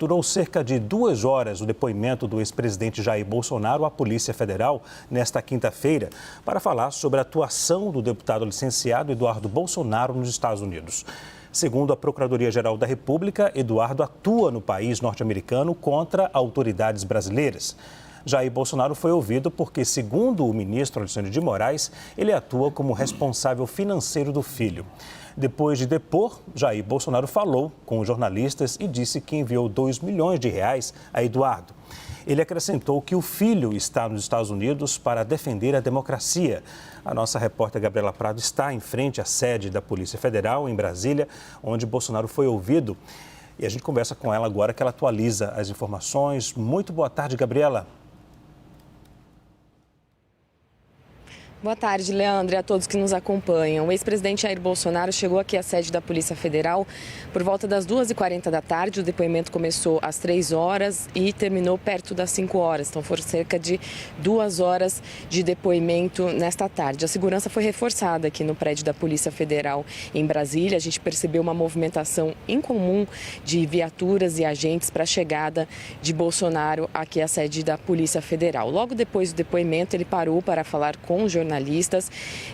Durou cerca de 2 horas o depoimento do ex-presidente Jair Bolsonaro à Polícia Federal nesta quinta-feira para falar sobre a atuação do deputado licenciado Eduardo Bolsonaro nos Estados Unidos. Segundo a Procuradoria-Geral da República, Eduardo atua no país norte-americano contra autoridades brasileiras. Jair Bolsonaro foi ouvido porque, segundo o ministro Alexandre de Moraes, ele atua como responsável financeiro do filho. Depois de depor, Jair Bolsonaro falou com os jornalistas e disse que enviou R$2 milhões a Eduardo. Ele acrescentou que o filho está nos Estados Unidos para defender a democracia. A nossa repórter Gabriela Prado está em frente à sede da Polícia Federal, em Brasília, onde Bolsonaro foi ouvido. E a gente conversa com ela agora, que ela atualiza as informações. Muito boa tarde, Gabriela. Boa tarde, Leandro, e a todos que nos acompanham. O ex-presidente Jair Bolsonaro chegou aqui à sede da Polícia Federal por volta das 2h40 da tarde. O depoimento começou às 3 horas e terminou perto das 5 horas. Então foram cerca de 2 horas de depoimento nesta tarde. A segurança foi reforçada aqui no prédio da Polícia Federal em Brasília. A gente percebeu uma movimentação incomum de viaturas e agentes para a chegada de Bolsonaro aqui à sede da Polícia Federal. Logo depois do depoimento, ele parou para falar com os jornalistas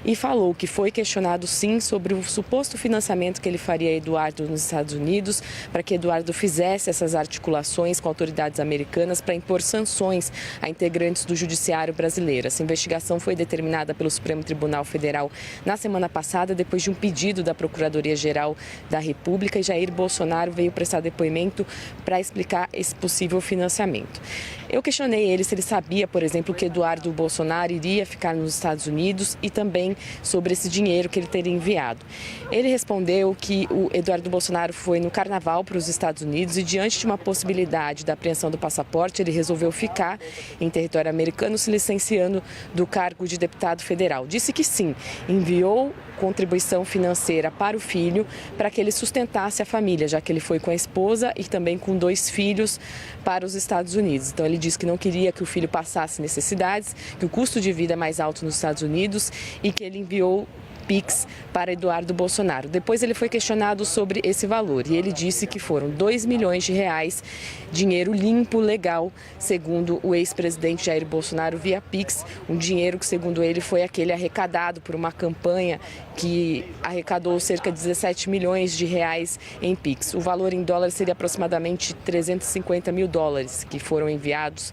e falou que foi questionado sim sobre o suposto financiamento que ele faria a Eduardo nos Estados Unidos para que Eduardo fizesse essas articulações com autoridades americanas para impor sanções a integrantes do judiciário brasileiro. Essa investigação foi determinada pelo Supremo Tribunal Federal na semana passada, depois de um pedido da Procuradoria-Geral da República, e Jair Bolsonaro veio prestar depoimento para explicar esse possível financiamento. Eu questionei ele se ele sabia, por exemplo, que Eduardo Bolsonaro iria ficar nos Estados Unidos e também sobre esse dinheiro que ele teria enviado. Ele respondeu que o Eduardo Bolsonaro foi no carnaval para os Estados Unidos e, diante de uma possibilidade da apreensão do passaporte, ele resolveu ficar em território americano, se licenciando do cargo de deputado federal. Disse que sim, enviou contribuição financeira para o filho para que ele sustentasse a família, já que ele foi com a esposa e também com 2 filhos para os Estados Unidos. Então ele disse que não queria que o filho passasse necessidades, que o custo de vida é mais alto nos Estados Unidos e que ele enviou Pix para Eduardo Bolsonaro. Depois ele foi questionado sobre esse valor e ele disse que foram R$2 milhões, dinheiro limpo, legal, segundo o ex-presidente Jair Bolsonaro, via Pix, um dinheiro que, segundo ele, foi aquele arrecadado por uma campanha que arrecadou cerca de R$17 milhões em Pix. O valor em dólares seria aproximadamente $350 mil que foram enviados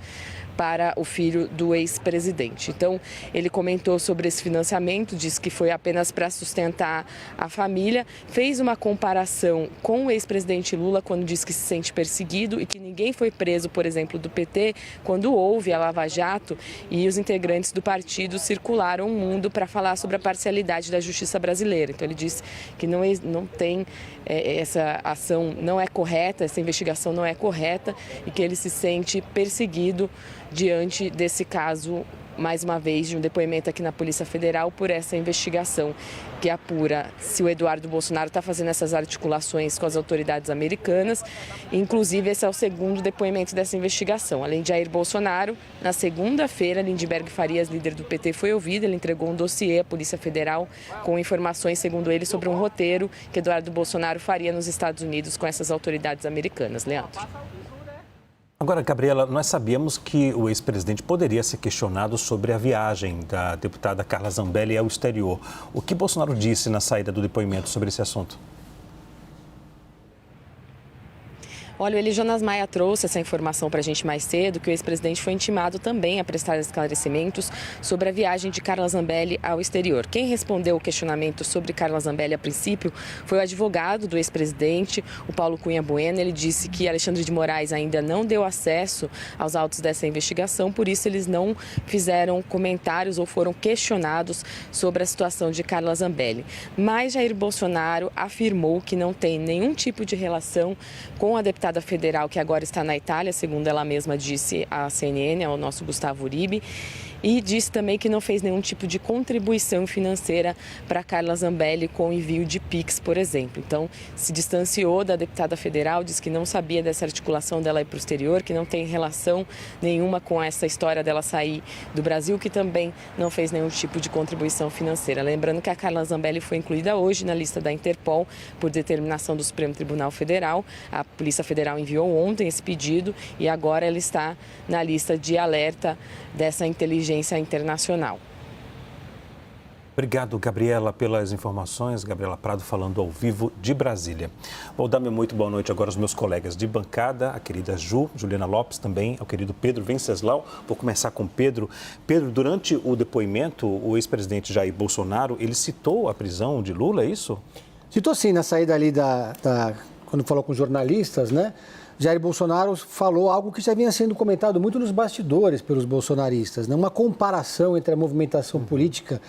para o filho do ex-presidente. Então, ele comentou sobre esse financiamento, disse que foi apenas para sustentar a família, fez uma comparação com o ex-presidente Lula quando disse que se sente perseguido e que ninguém foi preso, por exemplo, do PT, quando houve a Lava Jato e os integrantes do partido circularam o mundo para falar sobre a parcialidade da justiça brasileira. Então, ele disse que não tem essa ação não é correta, essa investigação não é correta e que ele se sente perseguido diante desse caso, mais uma vez, de um depoimento aqui na Polícia Federal por essa investigação que apura se o Eduardo Bolsonaro está fazendo essas articulações com as autoridades americanas. Inclusive, esse é o segundo depoimento dessa investigação. Além de Jair Bolsonaro, na segunda-feira, Lindenberg Farias, líder do PT, foi ouvido. Ele entregou um dossiê à Polícia Federal com informações, segundo ele, sobre um roteiro que Eduardo Bolsonaro faria nos Estados Unidos com essas autoridades americanas. Leandro. Agora, Gabriela, nós sabíamos que o ex-presidente poderia ser questionado sobre a viagem da deputada Carla Zambelli ao exterior. O que Bolsonaro disse na saída do depoimento sobre esse assunto? Olha, o Eli Jonas Maia trouxe essa informação para a gente mais cedo, que o ex-presidente foi intimado também a prestar esclarecimentos sobre a viagem de Carla Zambelli ao exterior. Quem respondeu o questionamento sobre Carla Zambelli a princípio foi o advogado do ex-presidente, o Paulo Cunha Bueno. Ele disse que Alexandre de Moraes ainda não deu acesso aos autos dessa investigação, por isso eles não fizeram comentários ou foram questionados sobre a situação de Carla Zambelli. Mas Jair Bolsonaro afirmou que não tem nenhum tipo de relação com a deputada federal que agora está na Itália, segundo ela mesma disse à CNN, ao nosso Gustavo Uribe, e disse também que não fez nenhum tipo de contribuição financeira para Carla Zambelli com envio de Pix, por exemplo. Então, se distanciou da deputada federal, disse que não sabia dessa articulação dela ir para o exterior, que não tem relação nenhuma com essa história dela sair do Brasil, que também não fez nenhum tipo de contribuição financeira. Lembrando que a Carla Zambelli foi incluída hoje na lista da Interpol por determinação do Supremo Tribunal Federal. A Polícia Federal Federal enviou ontem esse pedido e agora ela está na lista de alerta dessa inteligência internacional. Obrigado, Gabriela, pelas informações. Gabriela Prado falando ao vivo de Brasília. Vou dar muito boa noite agora aos meus colegas de bancada, a querida Juliana Lopes, também ao querido Pedro Venceslau. Vou começar com Pedro. Pedro, durante o depoimento, o ex-presidente Jair Bolsonaro, ele citou a prisão de Lula, é isso? Citou sim, na saída ali quando falou com jornalistas, né? Jair Bolsonaro falou algo que já vinha sendo comentado muito nos bastidores pelos bolsonaristas, né? Uma comparação entre a movimentação política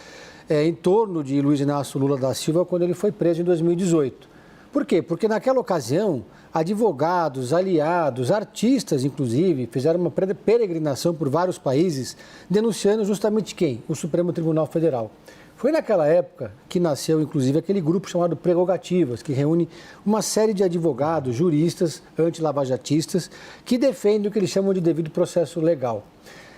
em torno de Luiz Inácio Lula da Silva quando ele foi preso em 2018. Por quê? Porque naquela ocasião, advogados, aliados, artistas, inclusive, fizeram uma peregrinação por vários países denunciando justamente quem? O Supremo Tribunal Federal. Foi naquela época que nasceu, inclusive, aquele grupo chamado Prerrogativas, que reúne uma série de advogados, juristas, anti-lavajatistas, que defendem o que eles chamam de devido processo legal.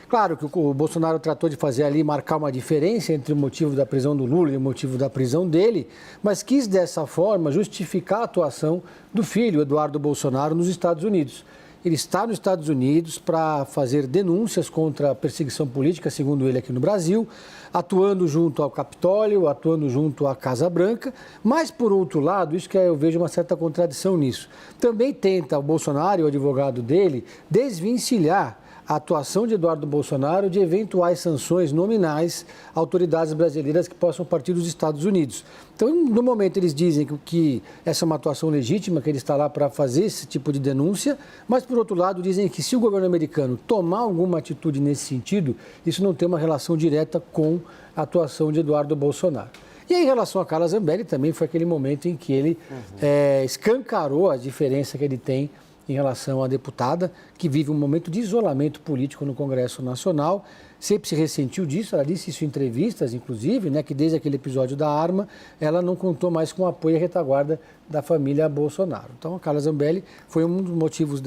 Claro que o Bolsonaro tratou de fazer ali, marcar uma diferença entre o motivo da prisão do Lula e o motivo da prisão dele, mas quis dessa forma justificar a atuação do filho, Eduardo Bolsonaro, nos Estados Unidos. Ele está nos Estados Unidos para fazer denúncias contra a perseguição política, segundo ele, aqui no Brasil, atuando junto ao Capitólio, atuando junto à Casa Branca, mas, por outro lado, isso que eu vejo uma certa contradição nisso. Também tenta o Bolsonaro e o advogado dele desvencilhar a atuação de Eduardo Bolsonaro de eventuais sanções nominais a autoridades brasileiras que possam partir dos Estados Unidos. Então, no momento, eles dizem que essa é uma atuação legítima, que ele está lá para fazer esse tipo de denúncia, mas, por outro lado, dizem que se o governo americano tomar alguma atitude nesse sentido, isso não tem uma relação direta com a atuação de Eduardo Bolsonaro. E em relação a Carla Zambelli, também foi aquele momento em que ele escancarou a diferença que ele tem em relação à deputada, que vive um momento de isolamento político no Congresso Nacional. Sempre se ressentiu disso, ela disse isso em entrevistas, inclusive, né, que desde aquele episódio da arma, ela não contou mais com o apoio e retaguarda da família Bolsonaro. Então, a Carla Zambelli foi um dos motivos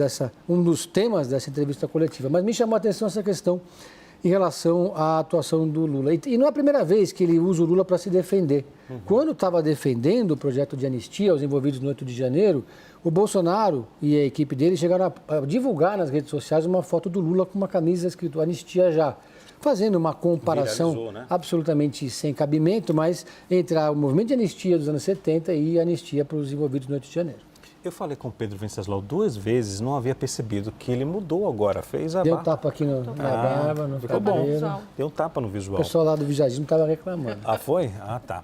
um dos temas dessa entrevista coletiva. Mas me chamou a atenção essa questão em relação à atuação do Lula. E não é a primeira vez que ele usa o Lula para se defender. Quando estava defendendo o projeto de anistia aos envolvidos no 8 de janeiro, o Bolsonaro e a equipe dele chegaram a divulgar nas redes sociais uma foto do Lula com uma camisa escrito anistia já, fazendo uma comparação, né, absolutamente sem cabimento, mas entre o movimento de anistia dos anos 70 e a anistia para os envolvidos no 8 de janeiro. Eu falei com o Pedro Venceslau 2 vezes, não havia percebido que ele mudou agora, fez a Deu um tapa aqui na barba, no cabelo. Deu um tapa no visual. O pessoal lá do vigilismo estava reclamando. Ah, foi? Ah, tá.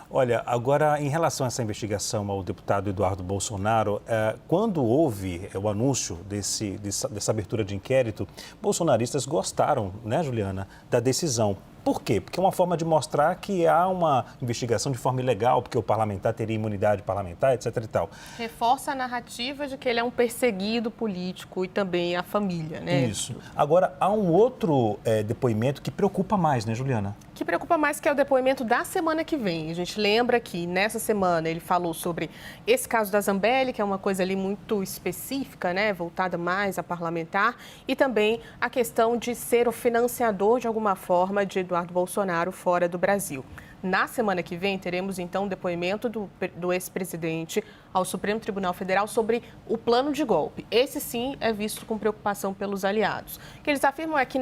Olha, agora, em relação a essa investigação ao deputado Eduardo Bolsonaro, quando houve o anúncio dessa abertura de inquérito, bolsonaristas gostaram, né, Juliana, da decisão. Por quê? Porque é uma forma de mostrar que há uma investigação de forma ilegal, porque o parlamentar teria imunidade parlamentar, etc. e tal. Reforça a narrativa de que ele é um perseguido político e também a família, né? Isso. Agora, há um outro depoimento que preocupa mais, né, Juliana? Que preocupa mais, que é o depoimento da semana que vem. A gente lembra que nessa semana ele falou sobre esse caso da Zambelli, que é uma coisa ali muito específica, né, voltada mais a parlamentar, e também a questão de ser o financiador de alguma forma de Eduardo Bolsonaro fora do Brasil. Na semana que vem, teremos, então, o depoimento do ex-presidente ao Supremo Tribunal Federal sobre o plano de golpe. Esse, sim, é visto com preocupação pelos aliados. O que eles afirmam é que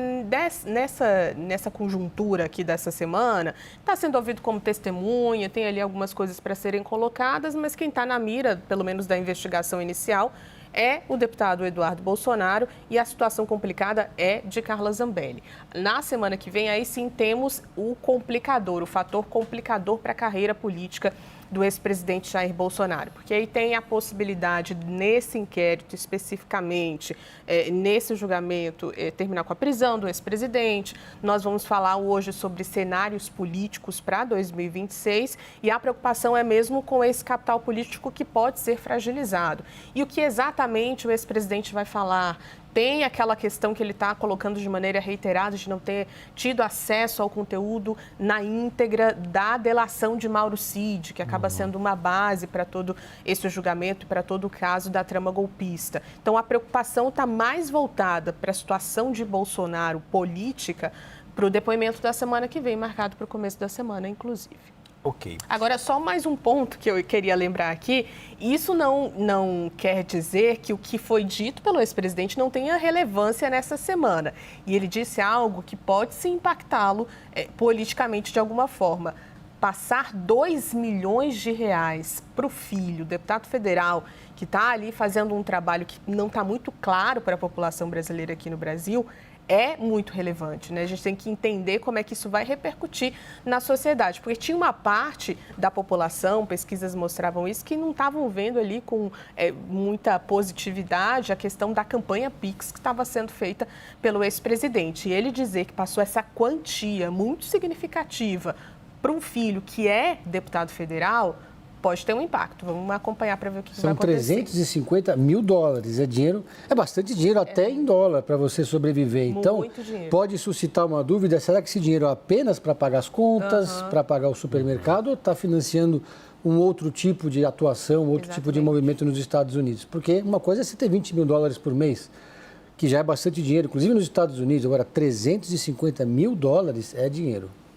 nessa conjuntura aqui dessa semana, está sendo ouvido como testemunha, tem ali algumas coisas para serem colocadas, mas quem está na mira, pelo menos da investigação inicial, é o deputado Eduardo Bolsonaro e a situação complicada é de Carla Zambelli. Na semana que vem, aí sim, temos o fator complicador para a carreira política do ex-presidente Jair Bolsonaro, porque aí tem a possibilidade, nesse inquérito especificamente, nesse julgamento, terminar com a prisão do ex-presidente. Nós vamos falar hoje sobre cenários políticos para 2026 e a preocupação é mesmo com esse capital político que pode ser fragilizado. E o que exatamente o ex-presidente vai falar? Tem aquela questão que ele está colocando de maneira reiterada de não ter tido acesso ao conteúdo na íntegra da delação de Mauro Cid, que acaba sendo uma base para todo esse julgamento e para todo o caso da trama golpista. Então, a preocupação está mais voltada para a situação de Bolsonaro política, para o depoimento da semana que vem, marcado para o começo da semana, inclusive. Ok. Agora, só mais um ponto que eu queria lembrar aqui. Isso não quer dizer que o que foi dito pelo ex-presidente não tenha relevância nessa semana. E ele disse algo que pode se impactá-lo politicamente de alguma forma. Passar 2 milhões de reais para o filho, deputado federal, que está ali fazendo um trabalho que não está muito claro para a população brasileira aqui no Brasil, é muito relevante, né? A gente tem que entender como é que isso vai repercutir na sociedade, porque tinha uma parte da população, pesquisas mostravam isso, que não estavam vendo ali com muita positividade a questão da campanha Pix que estava sendo feita pelo ex-presidente. E ele dizer que passou essa quantia muito significativa para um filho que é deputado federal, pode ter um impacto. Vamos acompanhar para ver o que vai acontecer. São 350 mil dólares. É bastante dinheiro, até em dólar, para você sobreviver. Então, muito dinheiro. Pode suscitar uma dúvida, será que esse dinheiro é apenas para pagar as contas, para pagar o supermercado, ou está financiando um outro tipo de atuação, outro tipo de movimento nos Estados Unidos? Porque uma coisa é você ter 20 mil dólares por mês, que já é bastante dinheiro, inclusive nos Estados Unidos. Agora, 350 mil dólares é dinheiro.